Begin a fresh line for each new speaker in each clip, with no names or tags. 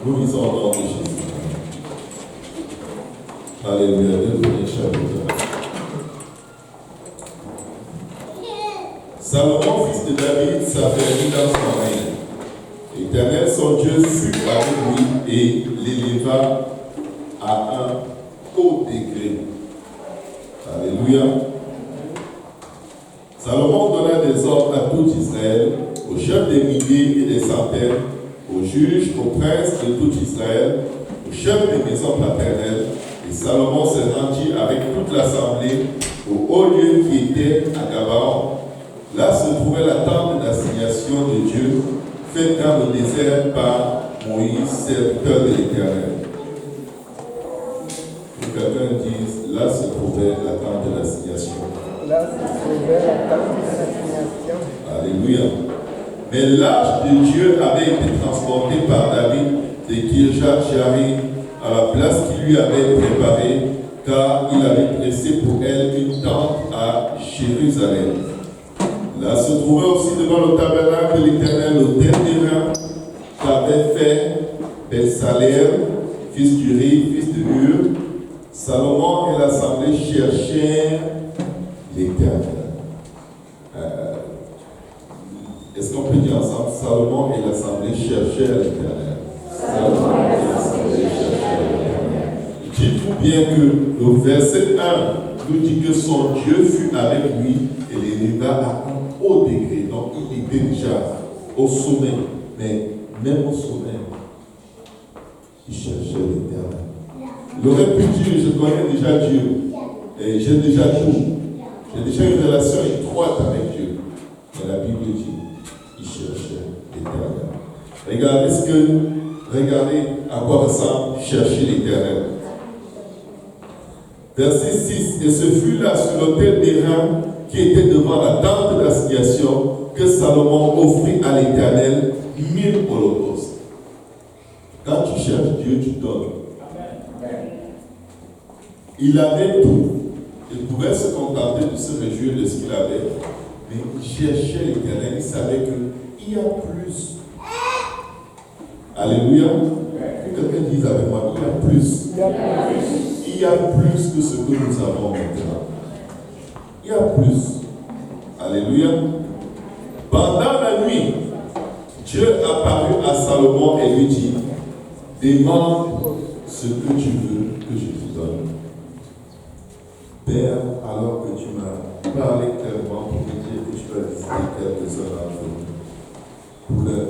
Nous lisons au nom de Jésus. Alléluia. 2 Chroniques chapitre 1. Salomon, fils de David, s'affermit dans son règne. L'Éternel, son Dieu, fut avec lui et l'éleva à un haut degré. Alléluia. Salomon donna des ordres à tout Israël, aux chefs des milliers et des centaines, aux juges, aux princes de tout Israël, aux chefs des maisons paternelles. Et Salomon se rendit avec toute l'assemblée au haut lieu qui était à Gabaon. Là se trouvait la tente d'assignation de Dieu, faite dans le désert par Moïse, serviteur de l'Éternel. Que quelqu'un dise, là se trouvait la tente de l'assignation.
Là se trouvait la tente de l'assignation.
Alléluia. Mais l'arche de Dieu avait été transportée par David de Kirjath-Jearim à la place qu'il lui avait préparée, car il avait dressé pour elle une tente à Jérusalem. Là se trouvait aussi devant le tabernacle de l'Éternel l'autel d'airain qu'avait fait Bezalel, fils d'Uri, fils de Hur. Salomon et l'assemblée cherchèrent l'Éternel. Est-ce qu'on peut dire ensemble, Salomon et l'assemblée cherchèrent l'Éternel? Salomon et l'assemblée cherchèrent l'Éternel. Dites-vous bien que le verset 1 nous dit que son Dieu fut avec lui et l'éleva à un haut degré. Donc il était déjà au sommet. Mais même au sommet, il cherchait l'Éternel. Il aurait pu dire, je connais déjà Dieu. Et j'ai déjà tout. J'ai déjà une relation étroite avec Dieu. Mais la Bible dit, il cherchait l'Éternel. Regardez à quoi ressemble chercher l'Éternel. Verset 6. Et ce fut là sur l'autel d'airain qui était devant la tente d'assignation que Salomon offrit à l'Éternel 1000 holocaustes. Quand tu cherches Dieu, tu donnes. Il avait tout. Il pouvait se contenter de se réjouir de ce qu'il avait, mais il cherchait l'Éternel. Il savait qu'il y a plus. Alléluia. Que quelqu'un dise avec moi, il y a plus. Il y a plus que ce que nous avons maintenant. Il y a plus. Alléluia. Pendant la nuit, Dieu apparut à Salomon et lui dit, demande ce que tu veux que je te donne. Père, alors que tu m'as parlé clairement pour me dire que tu vas visiter quelques-uns d'entre nous, pour leur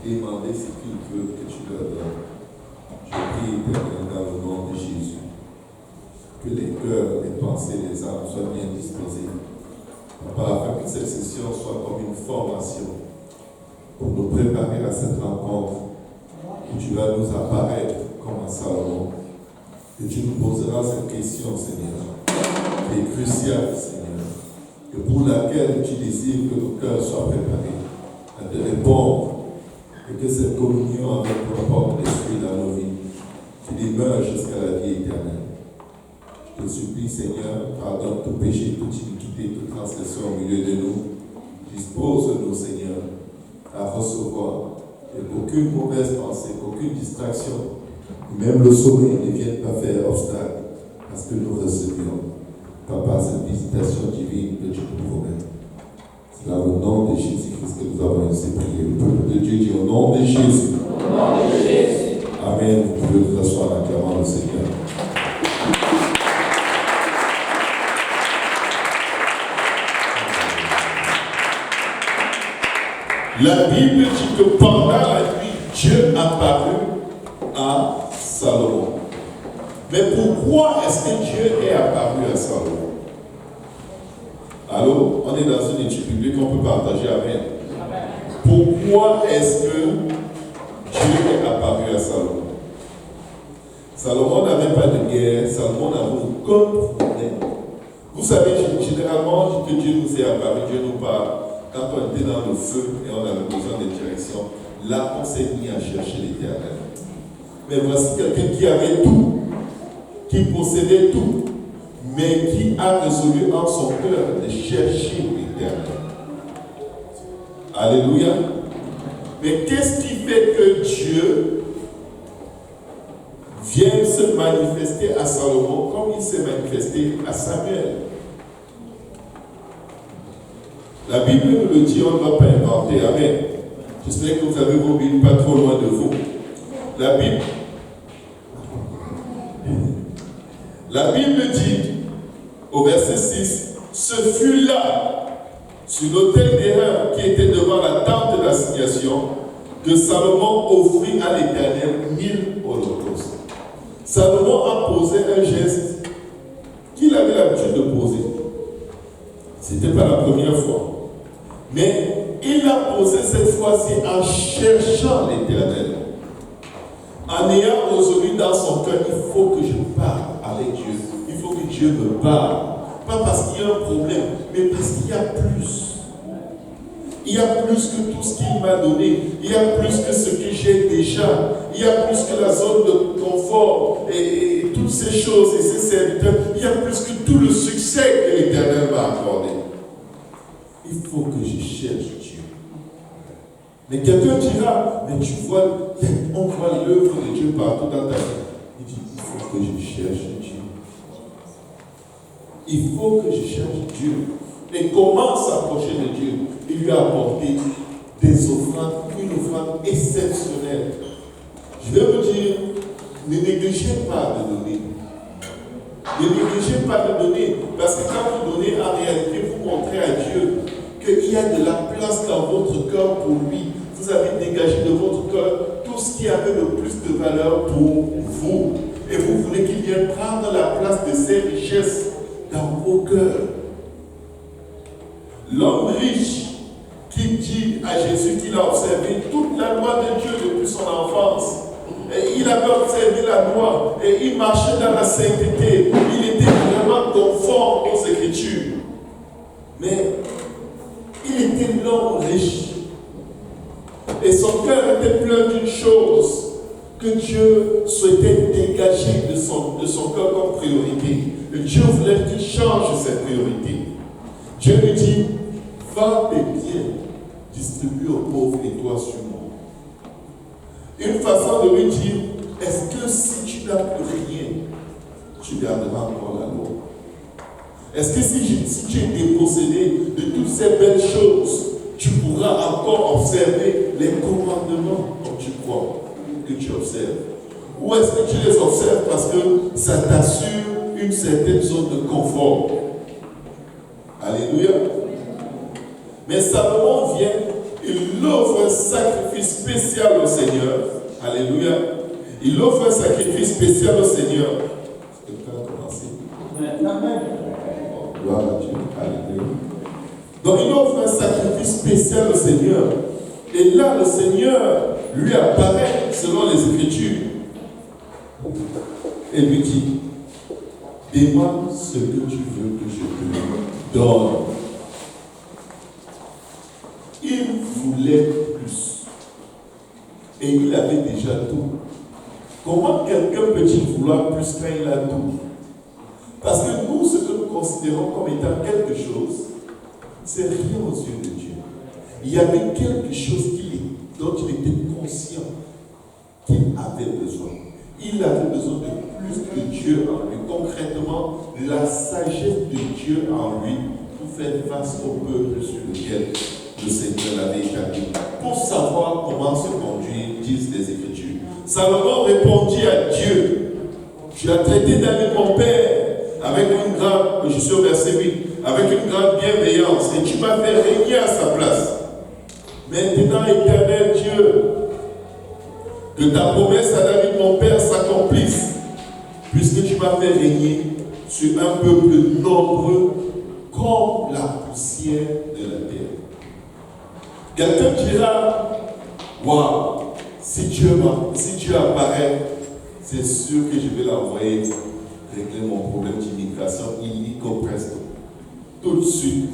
demander ce qu'ils veulent que tu leur donnes. Je prie, Éternel, dans le nom de Jésus, que les cœurs, les pensées, les âmes soient bien disposés, afin que cette session soit comme une formation pour nous préparer à cette rencontre où tu vas nous apparaître comme un Salomon. Que tu nous poseras cette question, Seigneur, qui est cruciale, Seigneur, et pour laquelle tu désires que nos cœurs soient préparés à te répondre, et que cette communion avec ton propre esprit dans nos vies, tu demeures jusqu'à la vie éternelle. Je te supplie, Seigneur, pardonne tout péché, toute iniquité, toute transgression au milieu de nous. Dispose-nous, Seigneur, à recevoir, et qu'aucune mauvaise pensée, qu'aucune distraction, même le sommeil ne vienne pas faire obstacle à ce que nous recevions. Papa, cette visitation divine que tu nous promets. C'est dans le nom de Jésus-Christ que nous avons ainsi prié. Le peuple de Dieu dit au nom de Jésus. Au nom de Jésus. Amen. Vous pouvez vous asseoir en acclamant le Seigneur. La Bible dit que pendant la nuit, Dieu apparut à Salomon. Mais pourquoi est-ce que Dieu est apparu à Salomon? Allô? On est dans une étude publique, on peut partager avec. Pourquoi est-ce que Dieu est apparu à Salomon? Salomon n'avait pas de guerre, Salomon n'avait aucun problème. Vous savez, généralement, que Dieu nous est apparu, Dieu nous parle. Quand on était dans le feu et on avait besoin de direction, là on s'est mis à chercher l'Éternel. Mais voici quelqu'un qui avait tout, qui possédait tout, mais qui a résolu en son cœur de chercher l'Éternel. Alléluia. Mais qu'est-ce qui fait que Dieu Dieu aime se manifester à Salomon comme il s'est manifesté à Samuel. La Bible nous le dit, on ne va pas inventer. Amen. J'espère que vous avez vos Bibles pas trop loin de vous. La Bible dit, au verset 6, ce fut là, sur l'autel d'airain qui était devant la tente de l'assignation, que Salomon offrit à l'Éternel 1000 holocaustes. Salomon a posé un geste qu'il avait l'habitude de poser. Ce n'était pas la première fois. Mais il l'a posé cette fois-ci en cherchant l'Éternel. En ayant résolu dans son cœur, il faut que je parle avec Dieu. Il faut que Dieu me parle. Pas parce qu'il y a un problème, mais parce qu'il y a plus. Il y a plus que tout ce qu'il m'a donné. Il y a plus que ce que j'ai déjà. Il y a plus que la zone de confort et toutes ces choses et ces serviteurs. Il y a plus que tout le succès que l'Éternel m'a accordé. Il faut que je cherche Dieu. Mais quelqu'un dira, mais tu vois, on voit l'œuvre de Dieu partout dans ta vie. Il dit, il faut que je cherche Dieu. Il faut que je cherche Dieu. Et comment s'approcher de Dieu? Il lui a apporté des offrandes, une offrande exceptionnelle. Je vais vous dire, ne négligez pas de donner. Ne négligez pas de donner, parce que quand vous donnez, en réalité, vous montrez à Dieu qu'il y a de la place dans votre cœur pour lui. Vous avez dégagé de votre cœur tout ce qui avait le plus de valeur pour vous. Et vous voulez qu'il vienne prendre la place de ses richesses dans vos cœurs. L'homme riche qui dit à Jésus qu'il a observé toute la loi de Dieu depuis son enfance. Et il avait observé la loi et il marchait dans la sainteté. Il était vraiment conforme aux Écritures. Mais il était l'homme riche. Et son cœur était plein d'une chose que Dieu souhaitait dégager de son cœur comme priorité. Et Dieu voulait qu'il change cette priorité. Dieu lui dit, va tes biens, distribue aux pauvres et toi suis moi. Une façon de lui dire, est-ce que si tu n'as plus rien, tu garderas encore la loi? Est-ce que si tu es dépossédé de toutes ces belles choses, tu pourras encore observer les commandements dont tu crois que tu observes? Ou est-ce que tu les observes parce que ça t'assure une certaine zone de confort? Alléluia. Mais Salomon vient, il offre un sacrifice spécial au Seigneur. Alléluia. Il offre un sacrifice spécial au Seigneur. Est-ce que quelqu'un a commencé? Amen. Gloire à Dieu. Alléluia. Donc il offre un sacrifice spécial au Seigneur. Et là, le Seigneur lui apparaît selon les Écritures. Et lui dit, demande ce que tu veux que je te donne. Il voulait plus. Et il avait déjà tout. Comment quelqu'un peut-il vouloir plus quand il a tout? Parce que nous, ce que nous considérons comme étant quelque chose, c'est rien aux yeux de Dieu. Il y avait quelque chose dont il était conscient qu'il avait besoin. Il avait besoin de plus de Dieu en lui. Concrètement, la sagesse de Dieu en lui pour faire face au peuple sur lequel le Seigneur l'avait établi. Pour savoir comment se conduire, disent les Écritures. Salomon répondit à Dieu, tu as traité d'ami mon père avec une grande, je suis au verset 8, avec une grande bienveillance et tu m'as fait régner à sa place. Maintenant, éternel Dieu, que ta promesse à David mon père s'accomplisse, puisque tu m'as fait régner sur un peuple nombreux comme la poussière de la terre. Quelqu'un dira, waouh, si Dieu apparaît, c'est sûr que je vais l'envoyer régler mon problème d'immigration illico presto. Tout de suite.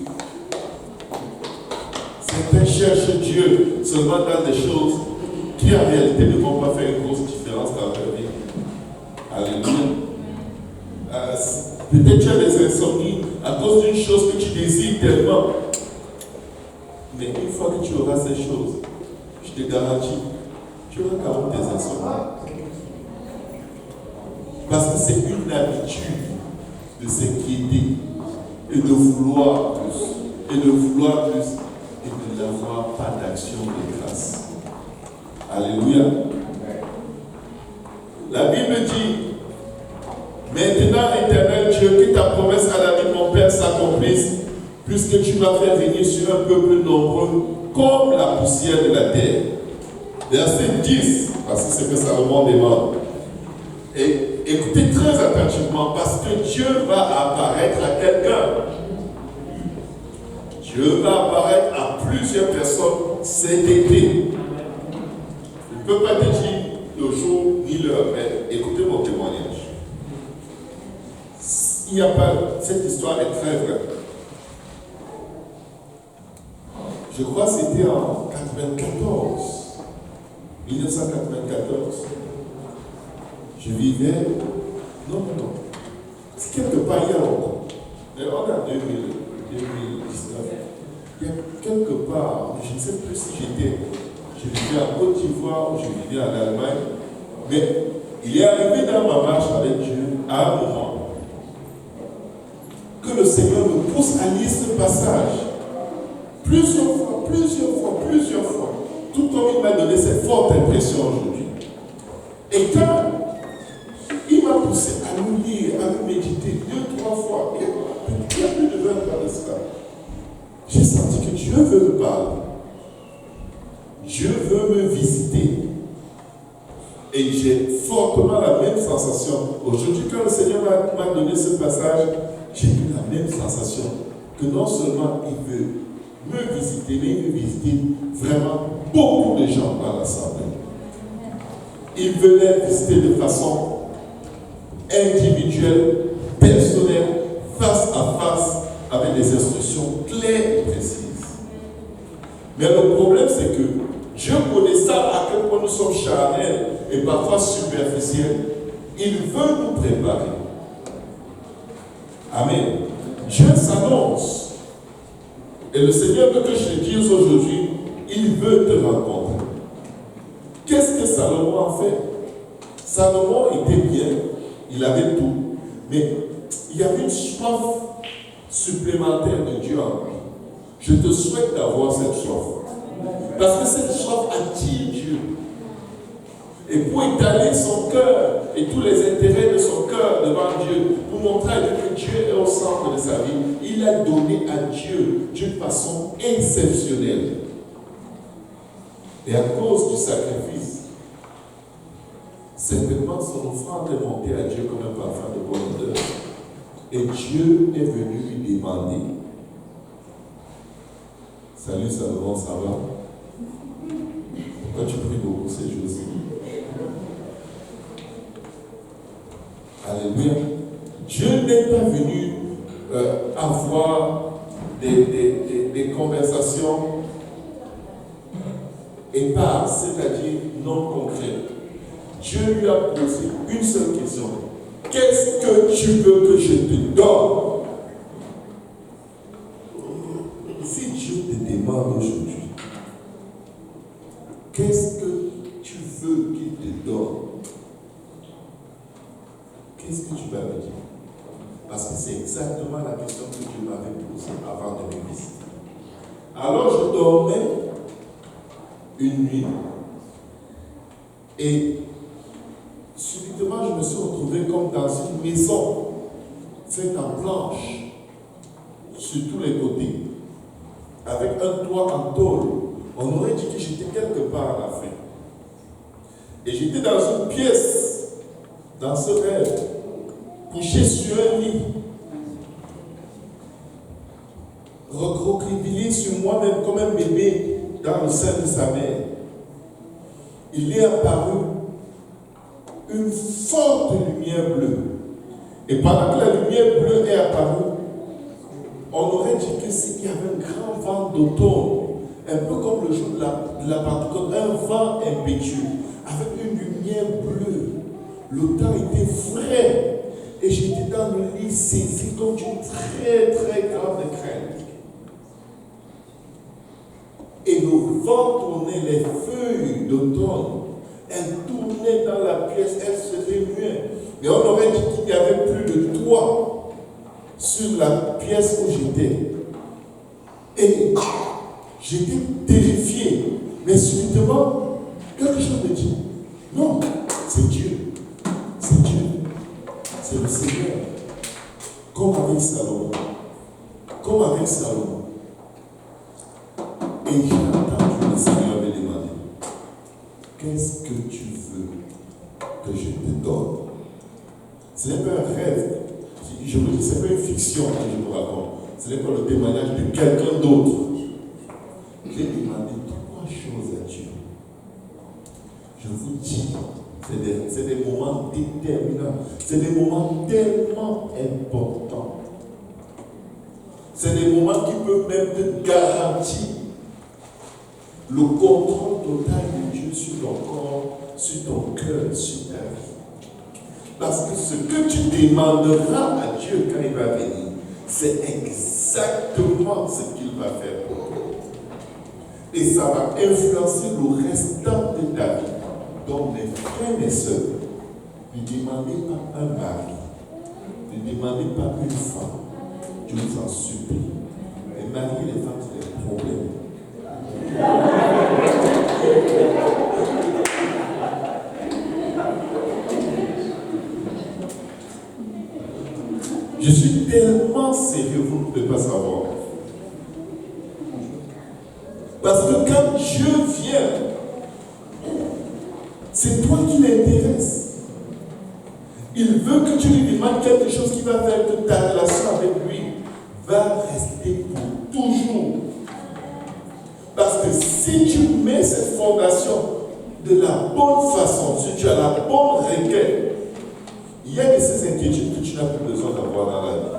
Certains cherchent Dieu seulement dans des choses qui en réalité ne vont pas faire une grosse différence dans leur vie. Alléluia. Peut-être tu as des insomnies à cause d'une chose que tu désires tellement. Mais une fois que tu auras ces choses, je te garantis, tu auras quand même des insomnies. Parce que c'est une habitude de s'inquiéter et de vouloir plus, et de vouloir plus, et de n'avoir pas d'action de grâce. Alléluia. La Bible dit, maintenant, Éternel Dieu, que ta promesse à la vie de mon Père s'accomplisse, puisque tu m'as fait venir sur un peuple nombreux comme la poussière de la terre. Verset 10, parce que c'est ce que Salomon demande. Et écoutez très attentivement, parce que Dieu va apparaître à quelqu'un. Dieu va apparaître à plusieurs personnes cet été. Je ne peux pas te dire le jour ni l'heure, mais écoutez mon témoignage. Il n'y a pas, cette histoire est très vraie. Je crois que c'était en 1994. Je vivais, non, c'est quelque part il y a longtemps. Mais on est en 2019. Il y a quelque part, je ne sais plus si je vivais en Côte d'Ivoire ou je vivais en Allemagne, mais il est arrivé dans ma marche avec Dieu à un moment que le Seigneur me pousse à lire ce passage. Plusieurs fois, tout comme il m'a donné cette forte impression aujourd'hui. Et quand il m'a poussé à nous lire, à nous méditer 2-3 fois, il y a plus de 20 ans de cela, j'ai senti que Dieu veut me parler. Dieu veut me visiter. Et j'ai fortement la même sensation. Aujourd'hui, quand le Seigneur m'a donné ce passage, j'ai eu la même sensation que non seulement il veut me visiter, mais il veut visiter vraiment beaucoup de gens dans l'assemblée. Il veut les visiter de façon individuelle, personnelle, face à face, avec des instructions claires et précises. Mais le problème, c'est que Dieu, connaissant à quel point nous sommes charnels et parfois superficiels, il veut nous préparer. Amen. Dieu s'annonce. Et le Seigneur veut que je te dise aujourd'hui, il veut te rencontrer. Qu'est-ce que Salomon a fait? Salomon était bien, il avait tout, mais il y avait une soif supplémentaire de Dieu en lui. Je te souhaite d'avoir cette soif. Parce que cette soif attire Dieu. Et pour étaler son cœur et tous les intérêts de son cœur devant Dieu, pour montrer à Dieu que Dieu est au centre de sa vie, il a donné à Dieu d'une façon exceptionnelle. Et à cause du sacrifice, certainement son offrande est montée à Dieu comme un parfum de bonne odeur. Et Dieu est venu lui demander. Salut Salomon, ça va? Pourquoi tu pries beaucoup ces jours-ci? Alléluia. Dieu n'est pas venu avoir des conversations éparses, c'est-à-dire non concrètes. Dieu lui a posé une seule question. Qu'est-ce que tu veux que je te donne? Si Dieu te demande aujourd'hui, qu'est-ce que tu veux qu'il te donne? Qu'est-ce que tu vas me dire? Parce que c'est exactement la question que Dieu m'avait posée avant de me visiter. Alors je dormais une nuit et subitement je me suis retrouvé comme dans une maison faite en planche sur tous les côtés avec un toit en tôle. On aurait dit que j'étais quelque part en Afrique. Et j'étais dans une pièce, dans ce rêve, couché sur un lit, recroquevillé sur moi-même comme un bébé dans le sein de sa mère. Il est apparu une forte lumière bleue. Et pendant que la lumière bleue est apparue, on aurait dit que s'il y avait un grand vent d'automne, un peu comme le jour de la Pentecôte, un vent impétueux, avec une lumière bleue. Le temps était frais et j'étais dans le lit saisi comme d'une très très grande crainte. Et le vent tournait, les feuilles d'automne, elles tournaient dans la pièce, elles se remuaient. Mais on aurait dit qu'il n'y avait plus de toit sur la pièce où j'étais. Et j'étais terrifié. Mais subitement, quelque chose me dit, non, c'est Dieu. C'est Dieu. C'est le Seigneur. Comme avec Salomon. Comme avec Salomon. Et j'ai entendu le Seigneur me demander, qu'est-ce que tu veux que je te donne? Ce n'est pas un rêve. Je vous dis, ce n'est pas une fiction que je vous raconte. Ce n'est pas le témoignage de quelqu'un d'autre. J'ai demandé 3 choses à Dieu. Je vous dis, c'est des moments déterminants. C'est des moments tellement importants. C'est des moments qui peuvent même te garantir le contrôle total de Dieu sur ton corps, sur ton cœur, sur ta vie. Parce que ce que tu demanderas à Dieu quand il va venir, c'est exactement ce qu'il va faire pour toi. Et ça va influencer le restant de ta vie. Donc mes frères et sœurs, ne demandez pas un mari, ne demandez pas une femme. Je vous en supplie. Les maris et les femmes, c'est des problèmes. Je suis tellement sérieux, vous ne pouvez pas savoir. Parce que quand Dieu vient, c'est toi qui l'intéresse. Il veut que tu lui demandes quelque chose qui va faire que ta relation avec lui va rester pour toujours. Parce que si tu mets cette fondation de la bonne façon, si tu as la bonne requête, il y a de ces inquiétudes que tu n'as plus besoin d'avoir dans la vie.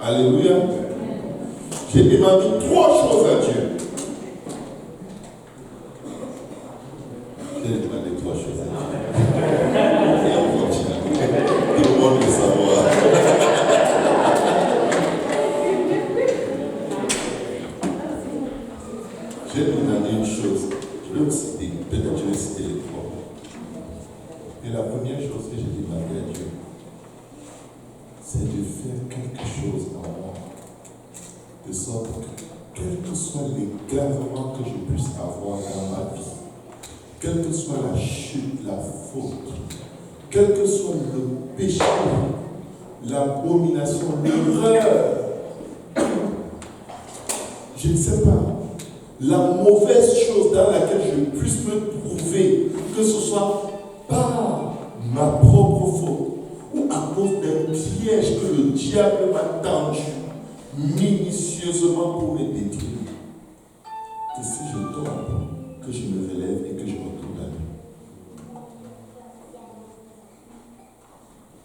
Alléluia. J'ai demandé 3 choses à Dieu. J'ai demandé 3 choses à Dieu. Et on continue. Tout le monde veut savoir. J'ai demandé une chose. Je vais vous citer. Peut-être je vais citer les 3. Et la première chose que j'ai demandé à Dieu, c'est de faire quelque chose en moi. De sorte que, quel que soit l'égarement que je puisse avoir dans ma vie, quelle que soit la chute, la faute, quel que soit le péché, l'abomination, l'erreur, je ne sais pas, la mauvaise chose dans laquelle je puisse me trouver, que ce soit par ma propre faute ou à cause d'un piège que le diable m'a tendu minutieusement pour me détruire, que si je tombe, que je me relève et que je retourne à lui.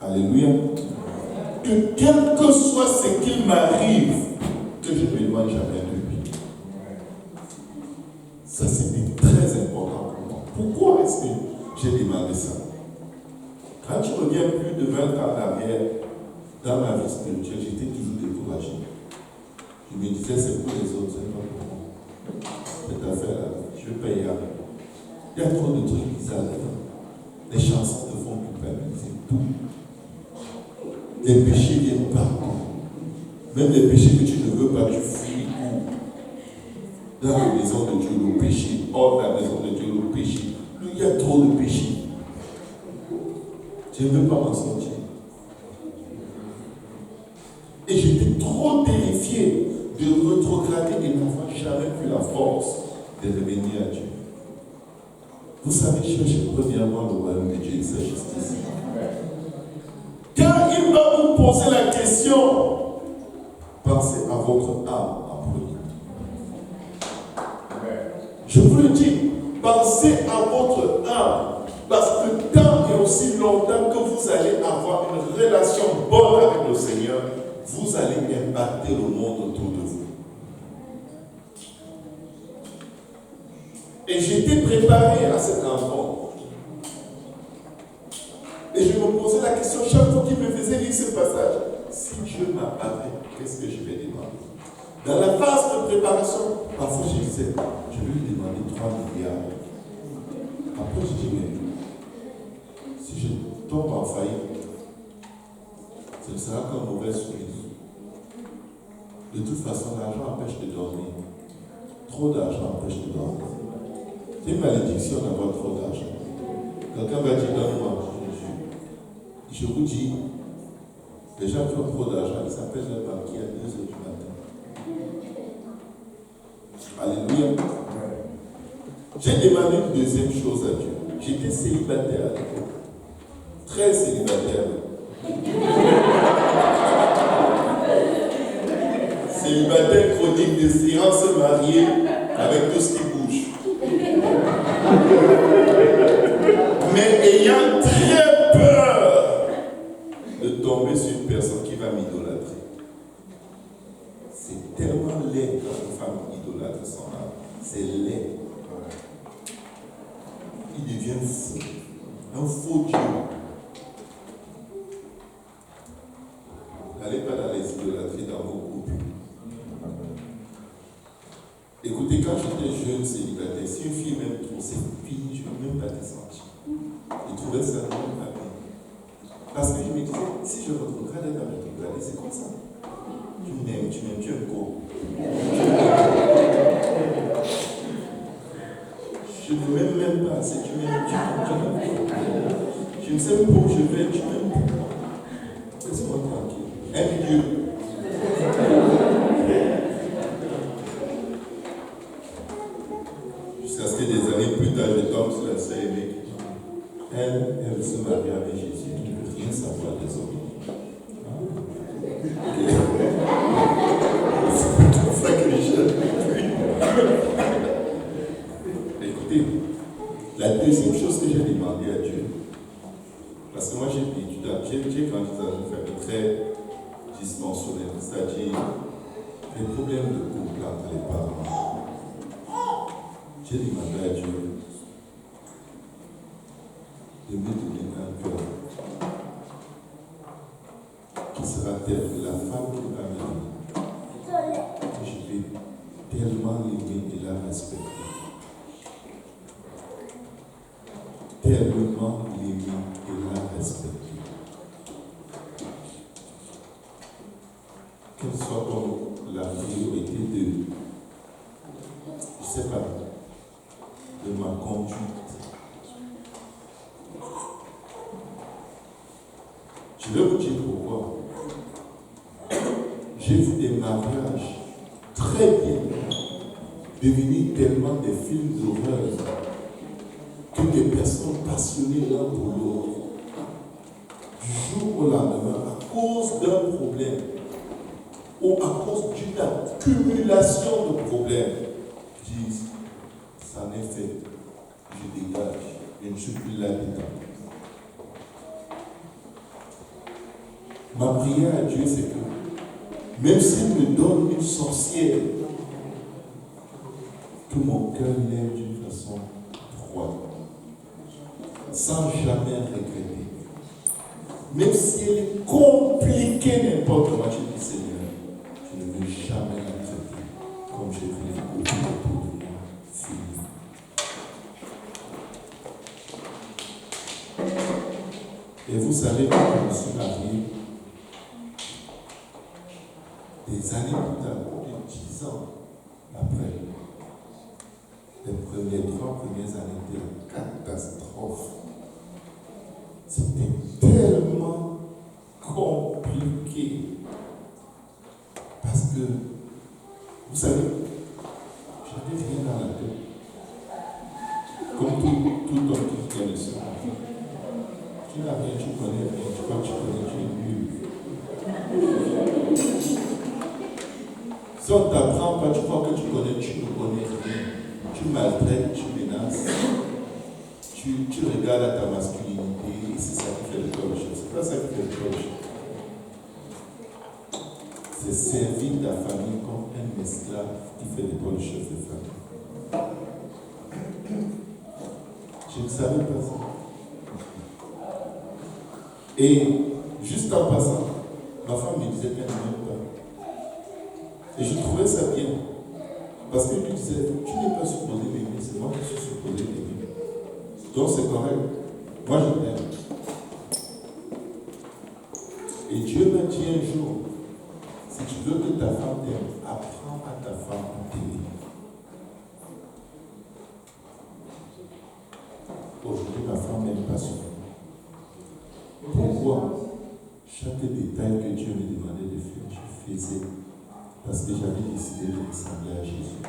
Alléluia. Que quel que soit ce qu'il m'arrive, que je ne m'éloigne jamais de lui. Ça, c'était très important pour moi. Pourquoi est-ce que j'ai demandé ça? Quand je reviens plus de 20 ans en arrière, dans ma vie spirituelle, j'étais toujours découragé. Je me disais, c'est pour les autres, c'est pas pour moi. Cette affaire-là, je paye avec. Il y a trop de trucs bizarres dedans. Les chansons te font culpabiliser tout. Les péchés viennent partout. Même les péchés que tu ne veux pas, tu fuis. Dans la maison de Dieu, le péché. Hors de la maison de Dieu, le péché. Il y a trop de péchés. Je ne veux pas m'en sortir. Et j'étais trop terrifié de rétrograder et n'avoir jamais plus la force de revenir à Dieu. Vous savez, cherchez premièrement le royaume de Dieu et sa justice. Quand il va vous poser la question, pensez à votre âme en premier. Je vous le dis, pensez à votre âme. Parce que tant et aussi longtemps que vous allez avoir une relation bonne avec le Seigneur, vous allez impacter le monde autour de vous. Et j'étais préparé à cet enfant. Et je me posais la question chaque fois qu'il me faisait lire ce passage. Si Dieu m'apparaît, qu'est-ce que je vais demander? Dans la phase de préparation, parfois je disais, je vais lui demander 3 milliards. Après je dis, mais si je tombes en faillite, ce ne sera qu'une mauvaise surprise. De toute façon, l'argent empêche de dormir. Trop d'argent empêche de dormir. C'est une malédiction d'avoir trop d'argent. Quelqu'un va dire, donne-moi. Je vous dis, les gens qui ont trop d'argent, ils s'appellent le banquier à 2 heures du matin. Alléluia. J'ai demandé une deuxième chose à Dieu. J'étais célibataire à l'époque. Très célibataire. Célibataire chronique, désirant se marier avec tout ce qui bouge. Mais ayant très peur de tomber sur une personne qui va m'idolâtrer. C'est tellement laid quand une femme idolâtre son âme. C'est laid. Il devient fou. Un faux Dieu. N'allez pas dans les idolâtries dans vos couples. Écoutez, quand j'étais jeune célibataire, si une fille m'aime trop, c'est fini, je ne veux même pas te sentir. Je trouvais ça vraiment pas bien. Parce que je me disais, si je retrograde dans le rétrogradé, c'est comme ça. Tu m'aimes, tu es un corps. Je ne m'aime même pas, c'est tu m'aimes, tu m'aimes. Je ne sais pas où je vais, tu m'aimes. Laisse-moi tranquille. Aime Dieu. Jusqu'à ce que des années plus tard, je tombe sur la sœur aimée. Elle veut se marier avec Jésus. Elle ne veut rien savoir des hommes. C'est pour ça que écoutez, la deuxième chose que j'ai demandé à Dieu, parce que moi j'ai grandi dans une famille très dysfonctionnelle, c'est-à-dire les problèmes de couple entre les parents. J'ai demandé à Dieu de me donner un cœur qui sera tel que la femme qui va m'aimer, je vais tellement l'aimer et la respecter. Tellement l'aimer et la respecter. Qu'elle soit comme la priorité de, je ne sais pas, de ma conduite. Je vais vous dire pourquoi. J'ai vu des mariages très bien devenir tellement des films d'horreur que des personnes passionnées l'un pour l'autre, du jour au lendemain, à cause d'un problème ou à cause d'une accumulation de problèmes, disent, ça en est fait, je dégage, je ne suis plus là-dedans. Ma prière à Dieu, c'est que même s'il me donne une sorcière, que mon cœur l'aime d'une façon droite, sans jamais regretter. Même si elle est compliquée n'importe comment, je dis Seigneur, je ne veux jamais la traiter comme je veux les couper autour de moi. Fini. Et vous savez, quand je me suis marié, des années plus tard, plus de 10 ans après, les 3 premières années étaient une catastrophe. C'était tellement compliqué. Parce que, vous savez, j'avais rien dans la tête. Comme tout homme qui connaît ça. Tu n'as rien, tu connais rien, tu crois que tu connais, tu es nul. Si on ne t'apprend pas, tu crois que tu connais, tu ne connais rien. Tu maltraites, tu menaces, tu regardes à ta masculinité, et c'est ça qui fait le corps. C'est pas ça qui fait le corps. C'est servir ta famille comme un esclave qui fait le corps chef de famille. Je ne savais pas ça. Et juste en passant, ma femme me disait qu'elle n'aime pas. Et je trouvais ça bien. Parce qu'elle lui disait, tu n'es pas supposé m'aimer, c'est moi qui suis supposé m'aimer. Donc c'est correct. Moi je t'aime. lui dit un jour, si tu veux que ta femme t'aime, apprends à ta femme à t'aimer. Aujourd'hui, ma femme n'aime pas souvent. Pourquoi? Chaque détail que Dieu me demandait de faire, je faisais. Parce que j'avais décidé de ressembler à Jésus.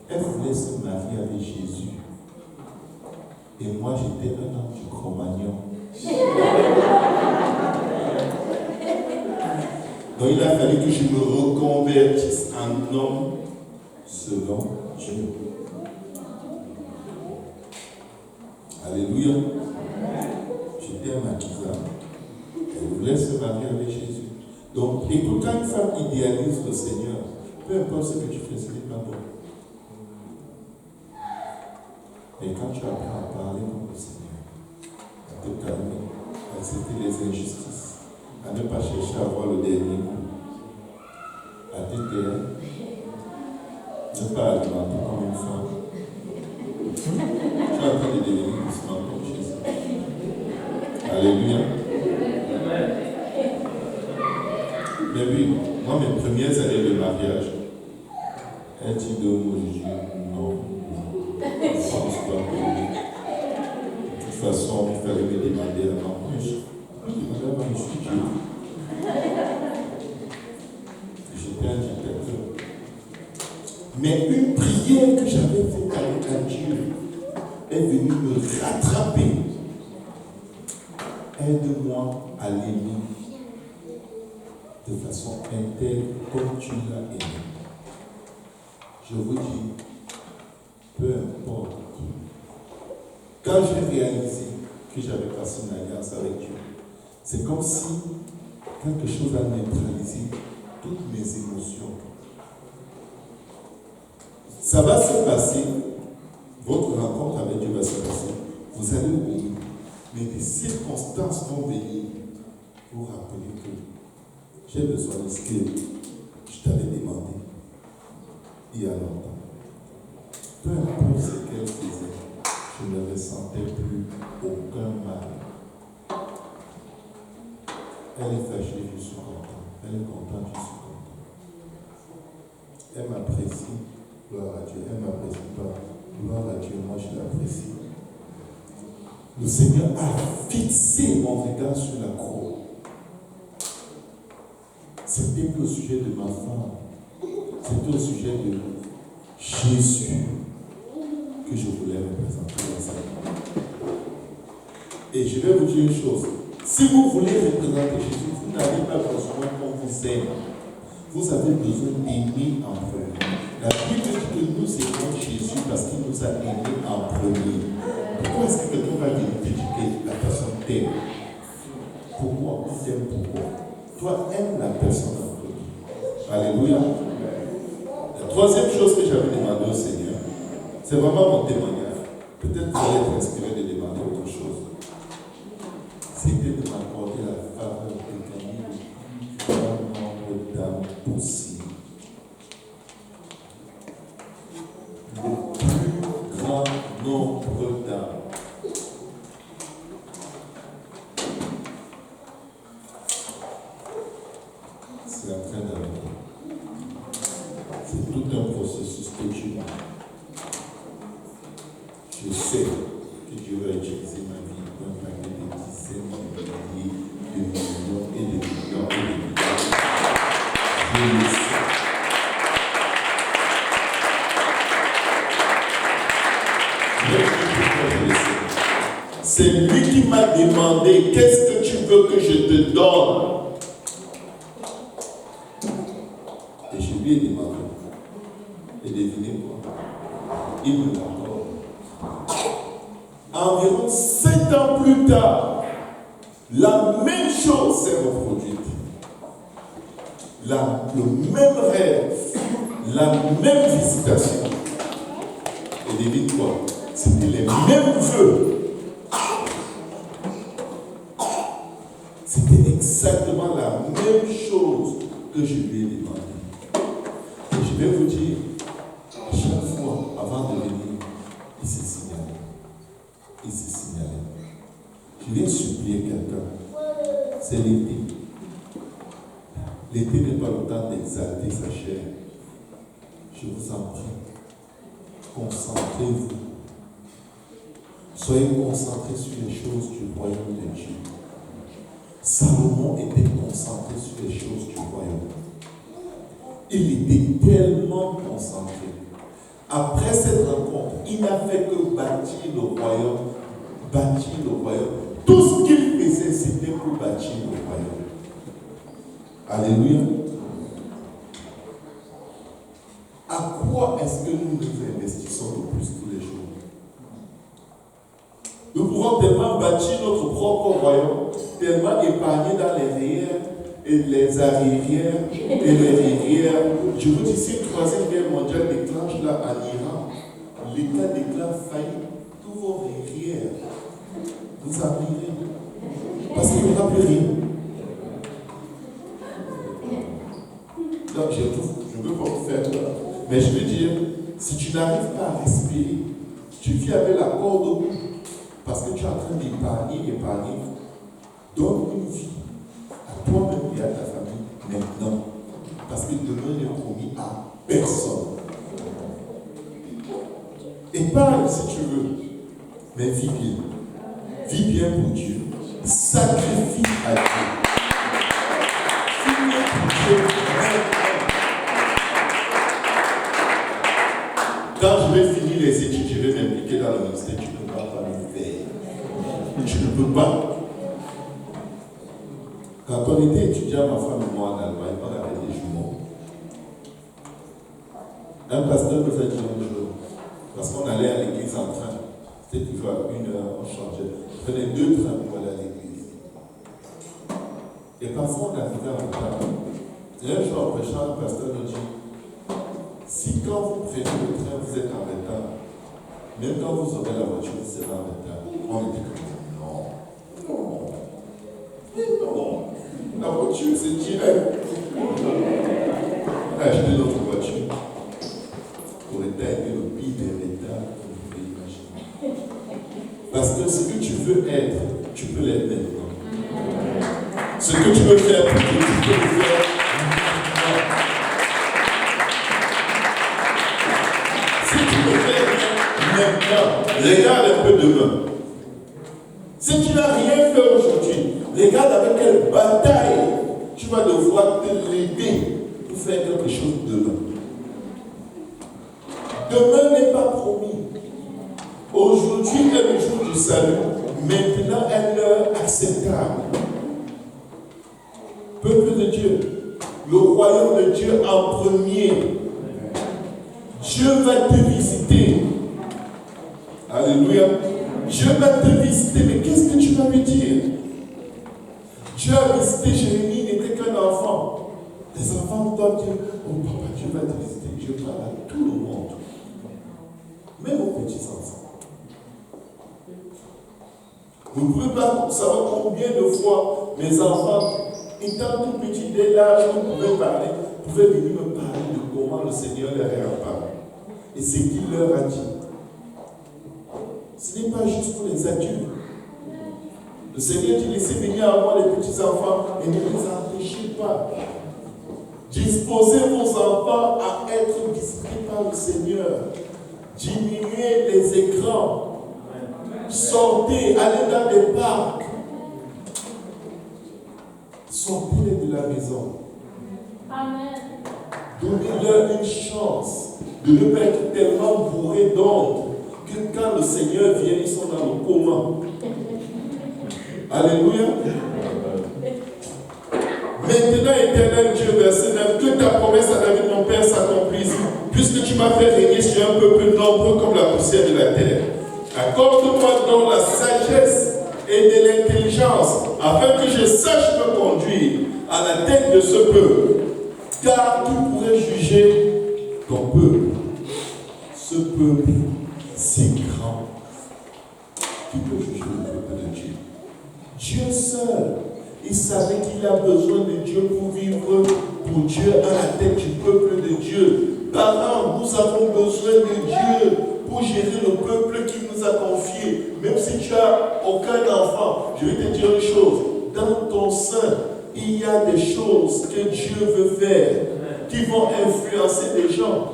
Elle voulait se marier avec Jésus. Et moi, j'étais un homme du Cro-Magnon. Donc, il a fallu que je me reconvertisse en homme selon Dieu. Alléluia. J'étais un maquisard. Elle voulait se marier avec Jésus. Donc, écoute, quand une femme idéalise le Seigneur, peu importe ce que tu fais, ce n'est pas bon. Et quand tu apprends à parler comme le Seigneur, à te calmer, à accepter les injustices, à ne pas chercher à avoir le dernier coup, à te taire, ne pas alimenter comme une femme. Tu es en train de devenir doucement comme Jésus. Alléluia. Mais oui, moi, mes premières années de mariage, elle dit de moi, je dis non, je ne pense pas que. De toute façon, il fallait me demander avant. Je demandais avant, je suis Dieu. J'étais un dictateur. Mais une prière que j'avais faite avec Dieu est venue me rattraper. Aide-moi à l'aimer de façon intègre comme tu l'as aimé. Je vous dis, peu importe. Quand j'ai réalisé que j'avais passé une alliance avec Dieu, c'est comme si quelque chose a neutralisé toutes mes émotions. Ça va se passer, votre rencontre avec Dieu va se passer, vous allez oublier, mais des circonstances vont venir pour rappeler que j'ai besoin de ce que je t'avais demandé il y a longtemps. Peu importe ce qu'elle faisait, je ne ressentais plus aucun mal. Elle est fâchée, je suis content. Elle est contente, je suis content. Elle m'apprécie, gloire à Dieu. Elle ne m'apprécie pas, gloire à Dieu, moi je l'apprécie. Le Seigneur a fixé mon regard sur la croix. C'était plus au sujet de ma femme. C'était au sujet de Jésus que je voulais représenter dans sa vie. Et je vais vous dire une chose. Si vous voulez représenter Jésus, vous n'avez pas besoin qu'on vous aime. Vous avez besoin d'aimer en premier. La Bible dit que nous aimons Jésus parce qu'il nous a aimés en premier. Pourquoi est-ce que quelqu'un va venir te dire que la personne t'aime? Pourquoi? On t'aime pourquoi? Toi, aime la personne en premier. Alléluia. La troisième chose que j'avais demandé au Seigneur, c'est vraiment mon témoignage. Peut-être que vous allez être inspiré de demander autre chose. C'était de m'accorder la faveur de gagner le plus grand nombre d'âmes possible. Le plus grand nombre d'âmes. C'est en train d'arriver. C'est tout un processus que Dieu a. Je sais que Dieu va utiliser ma vie pour impacter des dizaines de milliers, de millions et de millions et de millions. Je le sais. C'est lui qui m'a demandé qu'est-ce que tu veux que je te donne. Et je lui ai demandé. Et devinez quoi? Il me l'accorde. Environ 7 ans plus tard, la même chose s'est reproduite. Le même rêve, la même visitation. Et devine quoi? C'était les mêmes vœux. C'était exactement la même chose que je lui ai demandé. Et je vais vous dire, à chaque fois, avant de venir, il s'est signalé. Il s'est signalé. Je viens supplier quelqu'un. C'est l'été. L'été n'est pas le temps d'exalter sa chair. Je vous en prie, concentrez-vous. Soyez concentrés sur les choses du royaume de Dieu. Salomon était concentré sur les choses du royaume. Il était tellement concentré. Après cette rencontre, il n'a fait que bâtir le royaume. Bâtir le royaume. Tout ce qu'il faisait, c'était pour bâtir le royaume. Alléluia. À quoi est-ce que nous nous investissons le plus tous les jours? Nous pouvons tellement bâtir notre propre royaume, tellement épargner dans les rivières et les arrières et les rivières. Je vous dis, si une troisième guerre mondiale déclenche là en Iran, l'État déclare faillite, tous vos rivières, vous abrirez. Parce qu'il n'y aura plus rien. Donc, je ne veux pas vous faire peur. Mais je veux dire, si tu n'arrives pas à respirer, tu vis avec la corde au bout, parce que tu es en train d'épargner, donne une vie à toi-même et à ta famille maintenant. Parce que demain n'est promis à personne. Épargne si tu veux, mais vis bien. Vis bien pour Dieu. Sacrifie à Dieu. Vis bien pour Dieu. Quand je vais finir les études, je vais m'impliquer dans le ministère. Tu ne peux pas me faire. Tu ne peux pas. Quand on était étudiant, ma femme et moi en Allemagne, on avait des jumeaux. Un pasteur nous a dit un jour, parce qu'on allait à l'église en train, c'était toujours à 1 heure, on changeait. On prenait 2 trains pour aller à l'église. Et parfois on arrivait en retard. Et un jour en prêchant, le pasteur nous dit, si quand vous prenez le train, vous êtes en retard, même quand vous aurez la voiture, vous serez en retard. On était comme non. La voiture, c'est direct. On a acheté notre voiture pour être le pire des retards que vous pouvez imaginer. Parce que ce que tu veux être, tu peux l'être maintenant. Ce que tu veux faire, tu peux le faire. Maintenant, regarde un peu demain. Si tu n'as rien fait aujourd'hui, regarde avec quelle bataille tu vas devoir te lever pour faire quelque chose demain. Demain n'est pas promis. Aujourd'hui est le jour du salut. Maintenant est l'heure acceptable. Peuple de Dieu, le royaume de Dieu en premier. Dieu va te visiter. Alléluia. Dieu va te visiter, mais qu'est-ce que tu vas lui dire? Dieu a visité Jérémie, il n'était qu'un enfant. Les enfants doivent dire, oh papa, Dieu va te visiter. Dieu parle à tout le monde. Même aux petits-enfants. Vous ne pouvez pas savoir combien de fois mes enfants, étant tout petits, dès l'âge où ils pouvaient parler, pouvaient venir me parler de comment le Seigneur leur a parlé. Et ce qu'il leur a dit. Ce n'est pas juste pour les adultes. Le Seigneur dit, laissez venir à moi les petits-enfants et ne les empêchez pas. Disposez vos enfants à être visités par le Seigneur. Diminuez les écrans. Sortez, allez dans des parcs. Sortez-les de la maison. Amen. Donnez-leur une chance de ne pas être tellement bourrés d'ondes que quand le Seigneur vient, ils sont dans le coma. Alléluia. Maintenant, éternel Dieu, verset 9, que ta promesse à David, mon Père, s'accomplisse, puisque tu m'as fait régner sur un peuple nombreux comme la poussière de la terre. Accorde-moi donc la sagesse et de l'intelligence, afin que je sache me conduire à la tête de ce peuple, car tu pourrais juger ton peuple. Ce peuple si grand, qui peut juger le peuple de Dieu. Dieu seul, il savait qu'il a besoin de Dieu pour vivre pour Dieu à la tête du peuple de Dieu. Parents, nous avons besoin de Dieu pour gérer le peuple qu'il nous a confié. Même si tu n'as aucun enfant, je vais te dire une chose. Dans ton sein, il y a des choses que Dieu veut faire qui vont influencer les gens.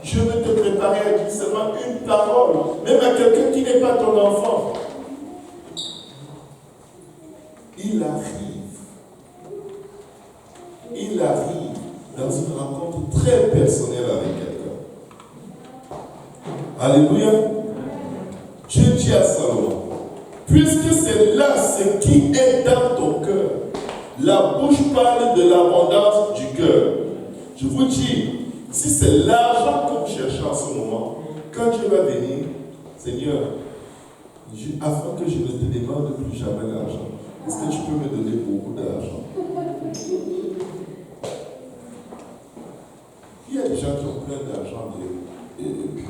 Je veux te préparer à dire seulement une parole, même à quelqu'un qui n'est pas ton enfant. Il arrive dans une rencontre très personnelle avec quelqu'un. Alléluia. Dieu dit à Salomon, puisque c'est là ce qui est dans ton cœur, la bouche parle de l'abondance du cœur. Je vous dis, si c'est l'argent que vous cherchez en ce moment, quand Dieu va venir, Seigneur, afin que je ne te demande plus jamais l'argent, est-ce que tu peux me donner beaucoup d'argent? Il y a des gens qui ont plein d'argent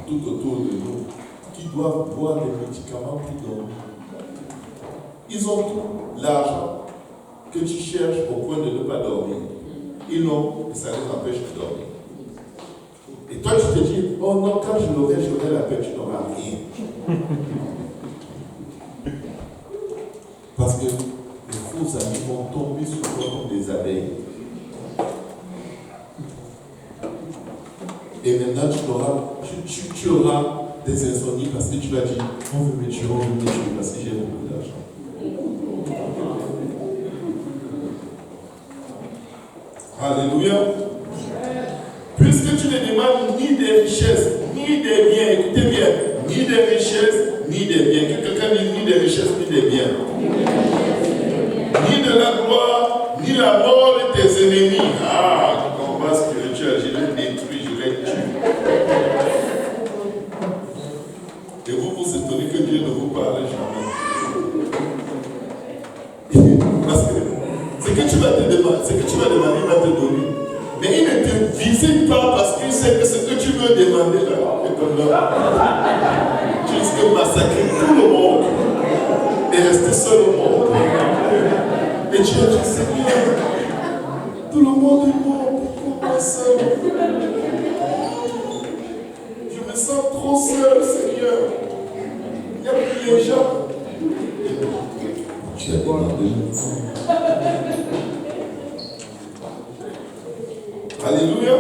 tout autour de nous, qui doivent boire des médicaments pour dormir. Ils ont tout l'argent que tu cherches au point de ne pas dormir. Ils l'ont et ça les empêche de dormir. Et toi tu te dis, oh non, quand je l'aurai la paix, tu n'auras rien. Parce que les faux amis vont tomber sur toi comme des abeilles. Et maintenant tu auras des insomnies parce que tu vas dire, on veut me tuer parce que j'ai beaucoup d'argent. Alléluia. Puisque tu ne demandes ni des richesses, ni des biens, écoutez bien, ni des richesses, ni des biens. Que quelqu'un dise ni des richesses, ni des biens. Ni de la gloire, ni la mort de tes ennemis. Ah, le combat spirituel, je l'ai détruit, je l'ai tué. Et vous vous étonnez que Dieu ne vous parle jamais. Parce que ce que tu vas demander, il va te donner. Mais il ne te visite pas parce qu'il sait que ce que tu veux demander là, est comme là. Tu risques de massacrer tout le monde et rester seul au monde. Et Dieu dit, Seigneur, tout le monde est mort, pourquoi moi seul? Je me sens trop seul, Seigneur. Il n'y a plus les gens. Tu as demandé. Alléluia.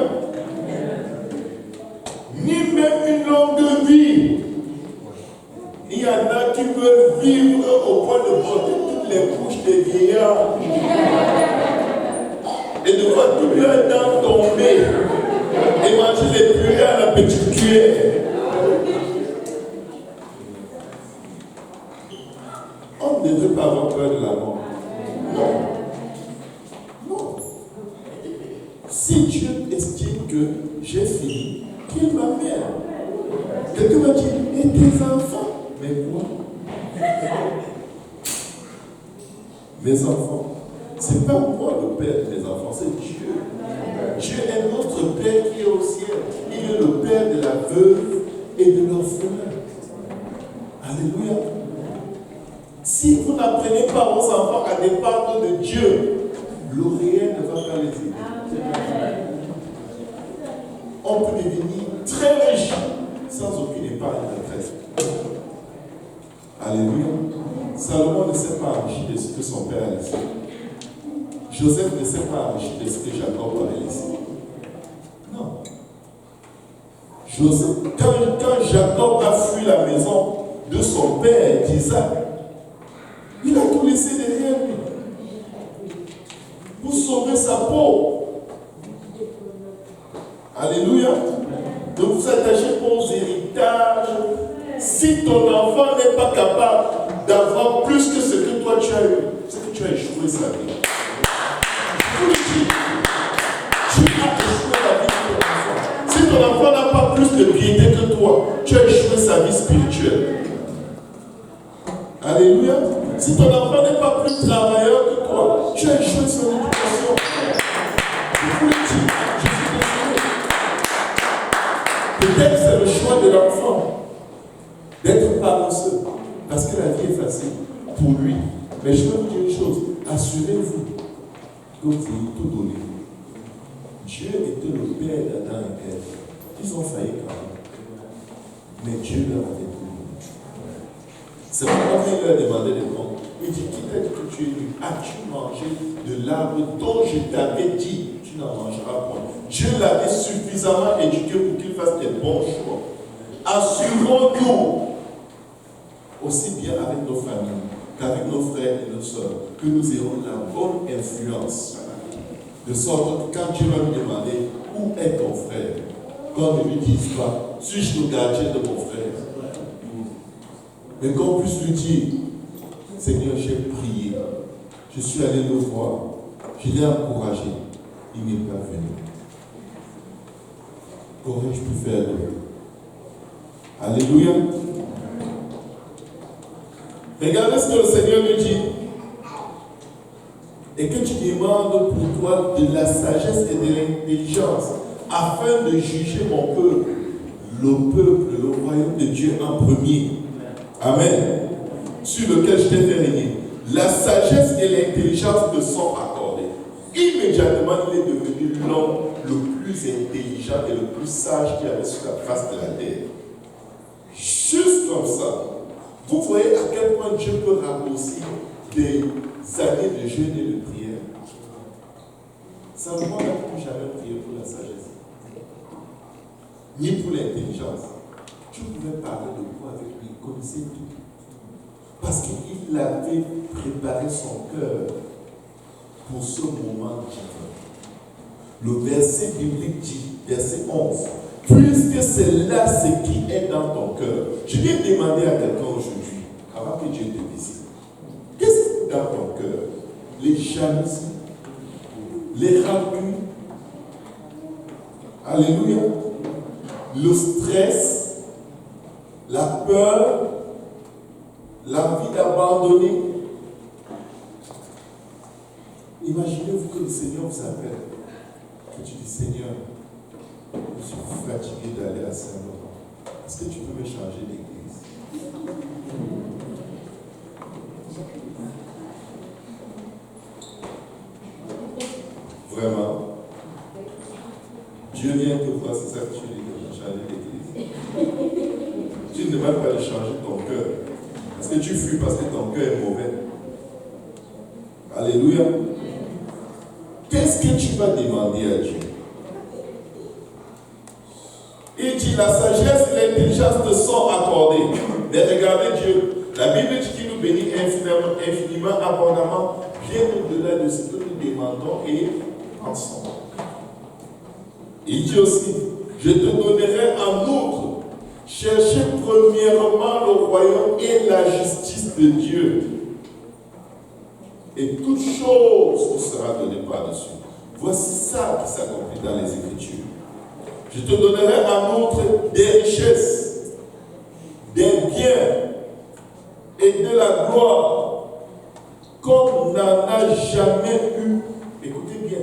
Ni même une longue vie. Il y en a qui veulent vivre au point de porter toutes les couches des vieillards et de voir toutes leurs dents tomber et manger les purées à la petite cuillère. On ne devrait pas avoir peur de la mort. Non. Non. Si Dieu estime que j'ai fini, qu'il m'amène. Quelqu'un m'a dit, et tes enfants? Mais quoi? Mes enfants, c'est pas moi le père de mes enfants, c'est Dieu. Dieu est notre Père qui est au ciel. Il est le Père de la veuve et de l'orphelin. Alléluia. Si vous n'apprenez pas vos enfants à dépendre de Dieu, le réel ne va pas les aider. On peut devenir très riche sans aucune épargne de retraite. Alléluia. Salomon ne s'est pas enrichi de ce que son père a laissé. Joseph ne s'est pas enrichi de ce que Jacob avait laissé. Non. Joseph, quand Jacob a fui la maison de son père, d'Isaac, il a tout laissé derrière lui pour sauver sa peau. Alléluia. Donc vous attachez aux héritages. Si ton enfant n'est pas capable d'avoir plus que ce que toi tu as eu, c'est que tu as échoué sa vie. Je vous le dis, tu as échoué la vie de ton enfant. Si ton enfant n'a pas plus de piété que toi, tu as échoué sa vie spirituelle. Alléluia. Si ton enfant n'est pas plus travailleur que toi, tu as échoué son éducation. Je vous le dis, je suis désolé. Peut-être c'est le choix de l'enfant d'être paresseux, parce que la vie est facile pour lui. Mais je veux vous dire une chose, assurez-vous que vous ayez tout donné. Dieu était le père d'Adam et Ève. Ils ont failli quand même. Mais Dieu leur avait tout donné. C'est pourquoi il leur demandait des comptes. Il dit, qui t'a dit que tu es nu? As-tu mangé de l'arbre dont je t'avais dit, tu n'en mangeras point? Dieu l'avait suffisamment éduqué pour qu'il fasse des bons choix. Assurons-nous, aussi bien avec nos familles qu'avec nos frères et nos sœurs, que nous ayons la bonne influence. De sorte que quand Dieu va nous demander où est ton frère, qu'on ne lui dise pas, suis-je le gardien de mon frère? Mais qu'on puisse lui dire, Seigneur, j'ai prié, je suis allé le voir, je l'ai encouragé, il n'est pas venu. Qu'aurais-je pu faire d'autre? Alléluia. Regardez ce que le Seigneur lui dit. Et que tu demandes pour toi de la sagesse et de l'intelligence, afin de juger mon peuple, le royaume de Dieu en premier. Amen. Sur lequel je t'ai fait régner. La sagesse et l'intelligence te sont accordées. Immédiatement, il est devenu l'homme le plus intelligent et le plus sage qu'il y avait sur la face de la terre. Juste comme ça. Vous voyez à quel point Dieu peut raccourcir des années de jeûne et de prière. Salomon n'a plus jamais prié pour la sagesse, ni pour l'intelligence. Dieu pouvait parler de vous avec lui, il connaissait tout. Parce qu'il avait préparé son cœur pour ce moment divin. Le verset biblique dit, verset 11, puisque c'est là ce qui est dans ton cœur. Je viens demander à quelqu'un aujourd'hui, avant que Dieu te visite, qu'est-ce qui est dans ton cœur? Les jalousies, les rancunes, alléluia, le stress, la peur, l'envie d'abandonner. Imaginez-vous que le Seigneur vous appelle, que tu dis, Seigneur, je suis fatigué d'aller à Saint-Laurent. Est-ce que tu peux me changer d'église? Vraiment? Dieu vient te voir, c'est ça que tu dis, de changer d'église. Tu ne demandes pas de changer ton cœur. Parce que tu fuis parce que ton cœur est mauvais. Alléluia. Qu'est-ce que tu vas demander à Dieu? Il dit, la sagesse et l'intelligence te sont accordées. Mais regardez Dieu. La Bible dit qu'il nous bénit infiniment, abondamment, bien au-delà de ce que nous demandons et pensons. Il dit aussi, je te donnerai en outre, cherchez premièrement le royaume et la justice de Dieu. Et toute chose vous sera donnée par-dessus. Voici ça qui s'accomplit dans les Écritures. Je te donnerai en outre des richesses, des biens et de la gloire, comme n'en a jamais eu, écoutez bien,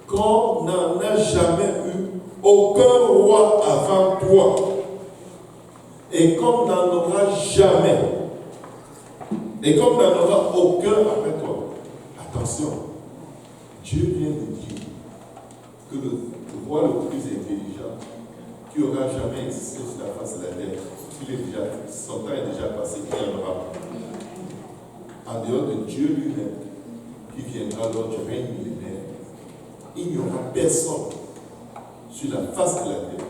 comme n'en a jamais eu aucun roi avant toi, et comme n'en aura jamais, et comme n'en aura aucun après toi. Attention, Dieu vient de dire que le roi le plus intelligent qui aura jamais existé sur la face de la terre, son temps est déjà passé, il y en aura plus. En dehors de Dieu lui-même, qui viendra lors du règne millénaire, il n'y aura personne sur la face de la terre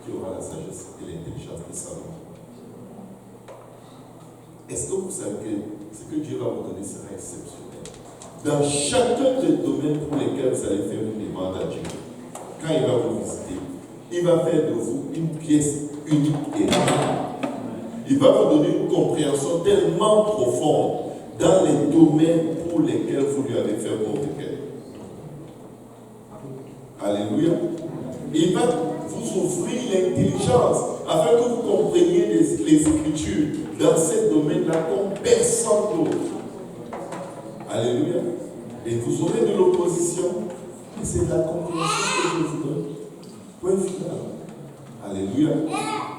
qui aura la sagesse et l'intelligence de Salomon. Est-ce que vous savez que ce que Dieu va vous donner sera exceptionnel? Dans chacun des domaines pour lesquels vous allez faire une demande à Dieu, quand il va vous visiter, il va faire de vous une pièce unique et rare. Il va vous donner une compréhension tellement profonde dans les domaines pour lesquels vous lui avez fait votre requête. Alléluia. Il va vous ouvrir l'intelligence afin que vous compreniez les Écritures dans ces domaines-là comme personne d'autre. Alléluia. Et vous aurez de l'opposition, et c'est de la compréhension que je vous donne. Point final. Alléluia.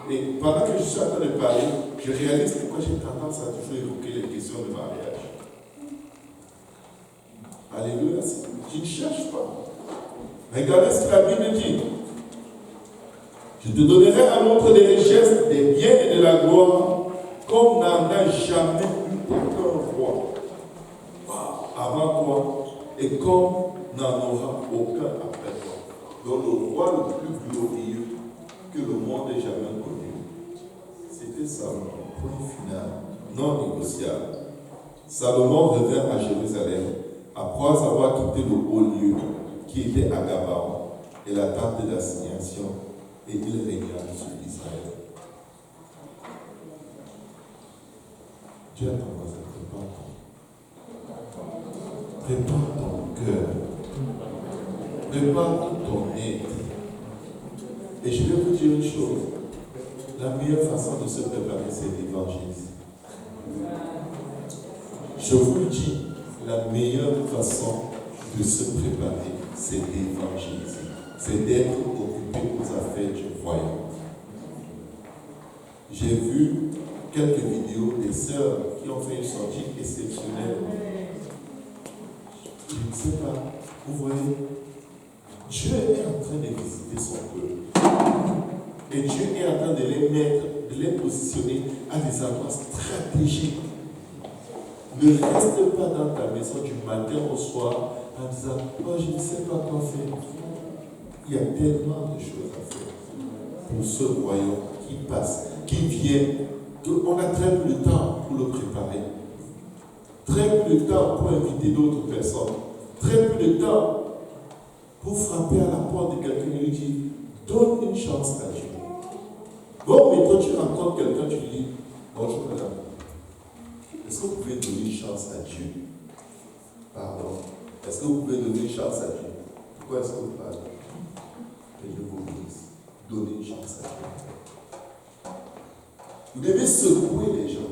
Et pendant que je suis en train de parler, je réalise pourquoi j'ai tendance à toujours évoquer les questions de mariage. Alléluia. Je ne cherche pas. Regardez ce que la Bible dit. Je te donnerai en outre des richesses, des biens et de la gloire, comme n'en a jamais eu aucun roi avant toi, et comme n'en aura aucun après toi. Donc le roi le plus glorieux que le monde ait jamais connu, c'était Salomon, point final, non négociable. Salomon revint à Jérusalem après avoir quitté le haut lieu qui était à Gabaon et la tente d'assignation, et il régna sur Israël. Dieu a ton voisin, prépare ton cœur, prépare ton être. Et je vais vous dire une chose, la meilleure façon de se préparer, c'est l'évangile. Je vous le dis, la meilleure façon de se préparer, c'est l'évangile. C'est d'être occupé aux affaires du royaume. J'ai vu quelques vidéos des sœurs qui ont fait une sortie exceptionnelle. Je ne sais pas, vous voyez, Dieu est en train de visiter son peuple. Et Dieu est en train de les mettre, de les positionner à des endroits stratégiques. Ne reste pas dans ta maison du matin au soir en disant « Oh, je ne sais pas quoi faire ». Il y a tellement de choses à faire pour ce royaume qui passe, qui vient. On a très peu de temps pour le préparer. Très peu de temps pour inviter d'autres personnes. Très peu de temps pour frapper à la porte de quelqu'un et lui dire « Donne une chance à Dieu ». Bon, mais quand tu rencontres quelqu'un, tu lui dis « Bonjour madame, est-ce que vous pouvez donner une chance à Dieu ?» Pardon. Est-ce que vous pouvez donner une chance à Dieu? Pourquoi est-ce que vous parlez? Que Dieu vous bénisse. Donnez une chance à Dieu. Vous devez secouer les gens.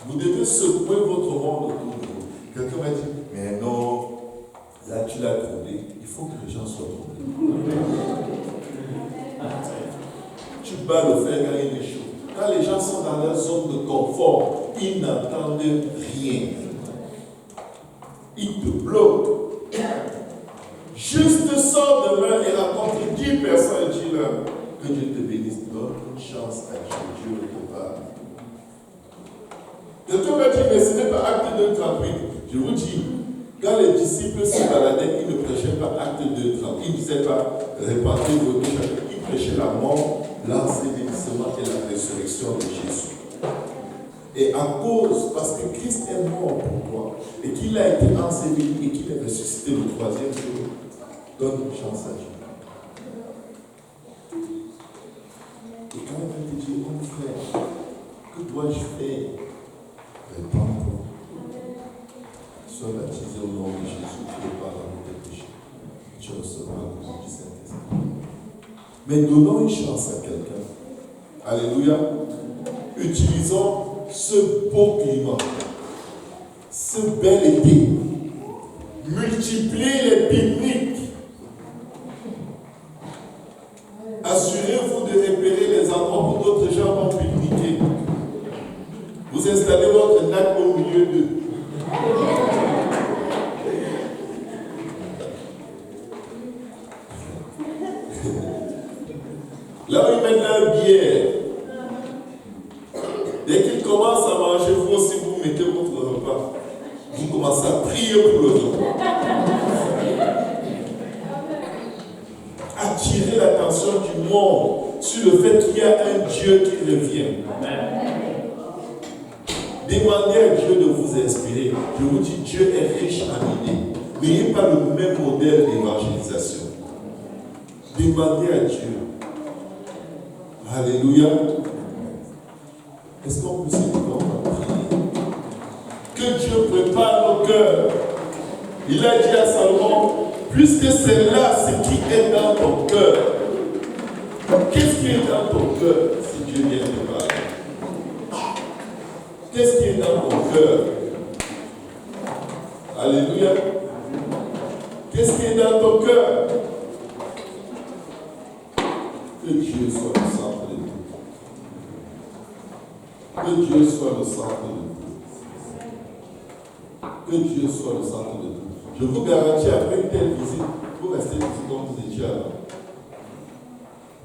Vous devez secouer votre monde autour de vous. Quelqu'un m'a dit, mais non, là tu l'as trouvé. Il faut que les gens soient trouvés. Tu bats le fer quand il est chaud. Quand les gens sont dans leur zone de confort, ils n'entendent rien. Ils te bloquent. Juste sors demain et rencontre 10 personnes et dis-leur que Dieu te bénisse. Donne une chance à Dieu. Dieu te parle. Quelqu'un m'a dit, mais ce n'est pas Acte 2:38. Je vous dis, quand les disciples se baladaient, ils ne prêchaient pas Acte 2:38. Ils ne disaient pas répandez-vous. Ils prêchaient la mort, l'ensevelissement et la résurrection de Jésus. Et à cause, parce que Christ est mort pour toi, et qu'il a été enseveli et qu'il est ressuscité le 3e jour, donne une chance à Dieu. Et quand il te dit, mon frère, que dois-je faire? Répands-toi. Sois baptisé au nom de Jésus, tu ne pardonnes tes péchés. Tu recevras le nom du Saint-Esprit. Mais donnons une chance à quelqu'un. Alléluia. Utilisons ce beau climat, ce bel été. Multipliez les pique-niques. Assurez-vous de repérer les endroits où d'autres gens vont pique-niquer. Vous installez votre nac au milieu d'eux. Là où ils mettent leur bière, dès qu'ils commencent à manger, vous aussi vous mettez votre repas. Vous commencez à prier pour le repas. Attirez l'attention du monde sur le fait qu'il y a un Dieu qui revient. Demandez à Dieu de vous inspirer. Je vous dis, Dieu est riche en idées. N'ayez pas le même modèle d'évangélisation. Demandez à Dieu. Alléluia. Est-ce qu'on peut se dire qu'on va prier? Que Dieu prépare nos cœurs. Il a dit à Salomon, puisque c'est là ce qui est dans ton cœur. Qu'est-ce qui est dans ton cœur si Dieu vient te parler? Qu'est-ce qui est dans ton cœur? Alléluia. Qu'est-ce qui est dans ton cœur? Que Dieu soit le centre de tout. Que Dieu soit le centre de tout. Que Dieu soit le centre de tout. Je vous garantis, après une telle visite, vous restez ici comme vous étiez avant.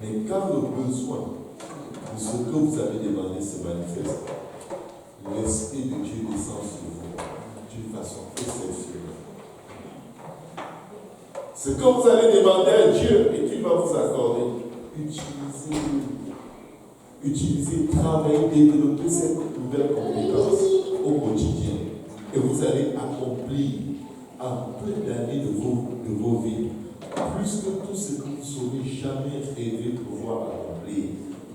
Mais quand le besoin ce que vous avez demandé se manifeste. L'Esprit de Dieu descend sur vous d'une façon exceptionnelle. Ce que vous allez demander à Dieu et qu'il va vous accorder, utilisez, travaillez, développez cette nouvelle compétence au quotidien. Et vous allez accomplir en plein d'années de vos vies plus que tout ce que vous saurez jamais rêver pouvoir accomplir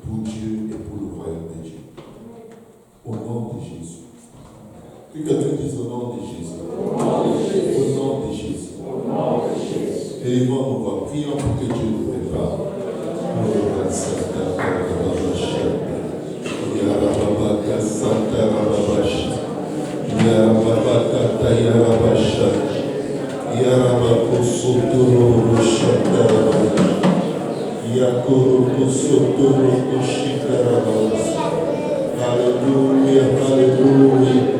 pour Dieu et pour le royaume de Dieu. Au nom de Jésus. Que quelqu'un dise au nom de Jésus. Au nom de Jésus. Au nom de Jésus. Au nom de Jésus. Élevons nos voix. Prions pour que Dieu nous prépare. Hallelujah, hallelujah.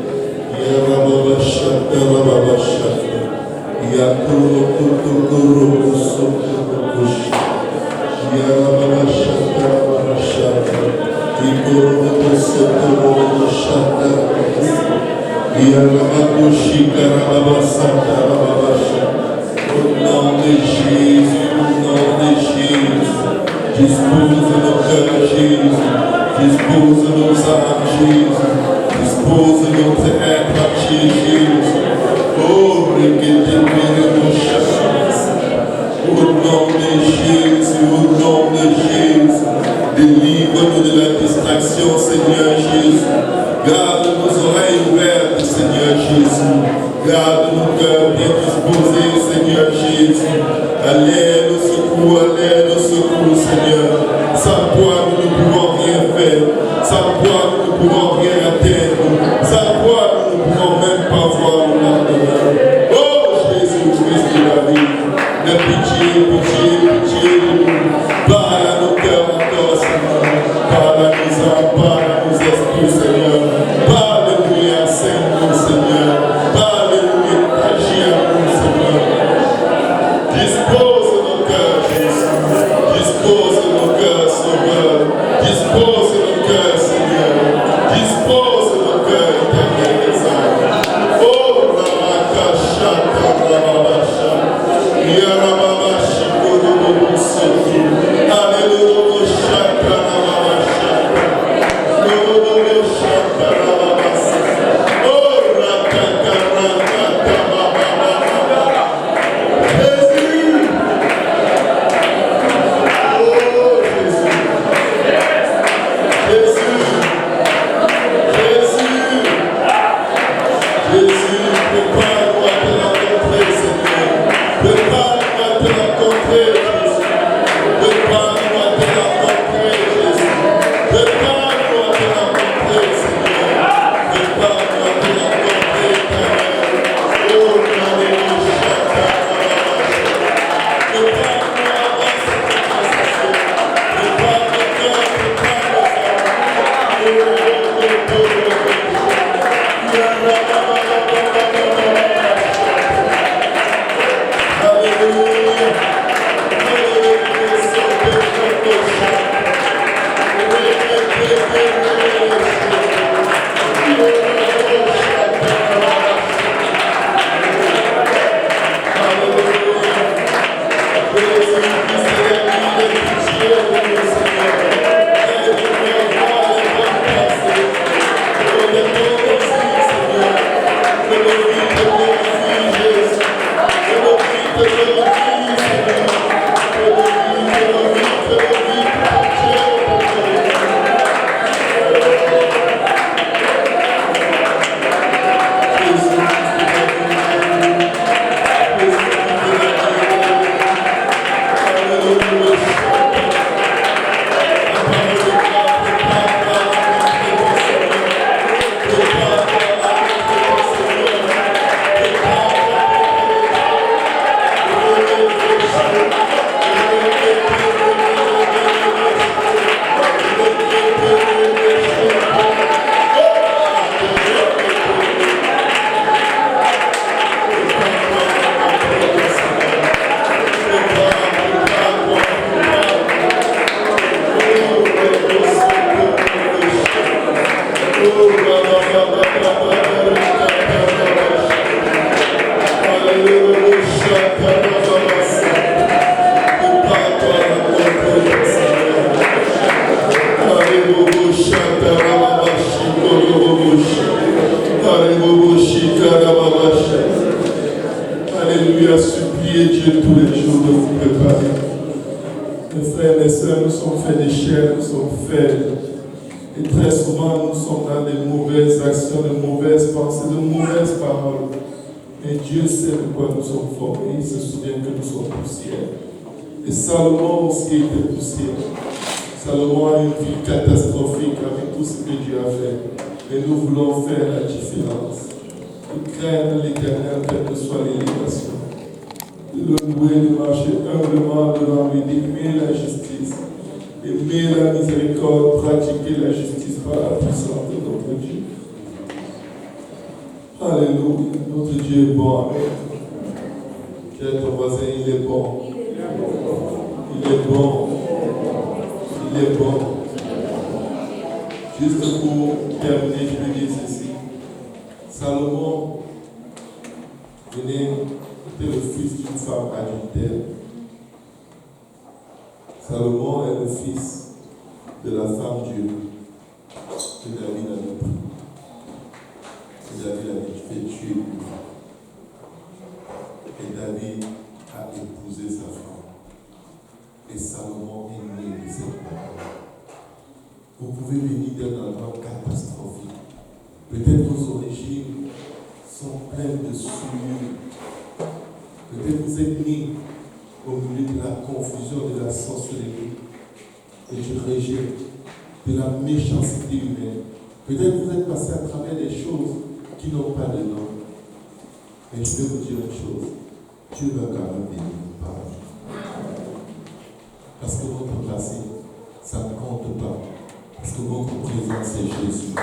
Au nom de Jésus, au nom de Jésus, dispose de nos cœurs, Jésus, dispose de nos âmes, Jésus, dispose de notre être, Jésus. Oh, au nom de Jésus, au nom de Jésus, délivre-nous de la distraction, Seigneur Jésus. Garde nos oreilles ouvertes, Seigneur Jésus. Garde nos cœurs bien disposés, Seigneur Jésus. Allez au secours, Seigneur. Sans toi, nous ne pouvons rien faire. Sans toi, nous ne pouvons rien atteindre. Sans toi, nous ne pouvons même pas voir le lendemain. Oh, Jésus-Christ de la vie. De pitié de nous. Parle à nos cœurs encore, Seigneur. Parle à nos âmes, parle à nos esprits, Seigneur. Parle-nous et enseigne-nous, Seigneur. Parle-nous et agis à nous, Seigneur. Dispose de nos cœurs, Jésus. Dispose de nos cœurs, Sauveur. Dispose de nos cœurs, Seigneur. Dispose de nos cœurs, éternel des âmes. Oh, Ramakacha, Ramabasha. Yarababashi, Korobobusoki. Alléluia, Shaka, Ramabasha. Korobobo, Shaka, Ramabasa. Oh, Rakaka, Rakaka, Ramababa. Jésus. Oh, Jésus. Jésus, prépare-nous à te rencontrer, Seigneur. Prépare-nous à te rencontrer, Jésus. Prépare-nous à te rencontrer, Jésus. Prépare-nous à te rencontrer, Seigneur. Prépare-nous à te rencontrer, Éternel. Oh, Alléluia, prépare-nous à avoir cette conversation. Prépare nos cœurs, prépare nos âmes. Oh, Alléluia, suppliez Dieu tous les jours de vous préparer. Mes frères et mes sœurs, nous sommes faits de chair, nous sommes faibles. Et très souvent, nous sommes dans de mauvaises actions, de mauvaises pensées, de mauvaises paroles. Mais Dieu sait de quoi nous sommes formés. Il se souvient que nous sommes poussière. Et Salomon aussi était poussière. Salomon a une vie catastrophique avec tout ce que Dieu a fait. Et nous voulons faire la différence. De craindre l'Éternel, quelle que soit l'élévation. De le louer, de marcher humblement devant lui, d'aimer la justice, aimer la miséricorde, pratiquer la justice par la puissance de notre Dieu. Alléluia, notre Dieu est bon. Amen. Dis ton voisin, il est bon. Il est bon. Il est bon. Juste pour terminer, je vais dire ceci. Salomon était le fils d'une femme adultère. Salomon est le fils de la femme Dieu que David avait pris. David avait fait tuer. Et David a épousé sa femme. Et Salomon est né de cette parole. Vous pouvez venir d'un endroit catastrophique. Peut-être vos origines sont pleines de souillure. Peut-être vous êtes nés au milieu de la confusion, de la sorcellerie, et du rejet, de la méchanceté humaine. Peut-être vous êtes passé à travers des choses qui n'ont pas de nom. Mais je vais vous dire une chose. Dieu va quand même bénir vos paroles. Parce que votre passé, ça ne compte pas. Parce que votre présent, c'est Jésus.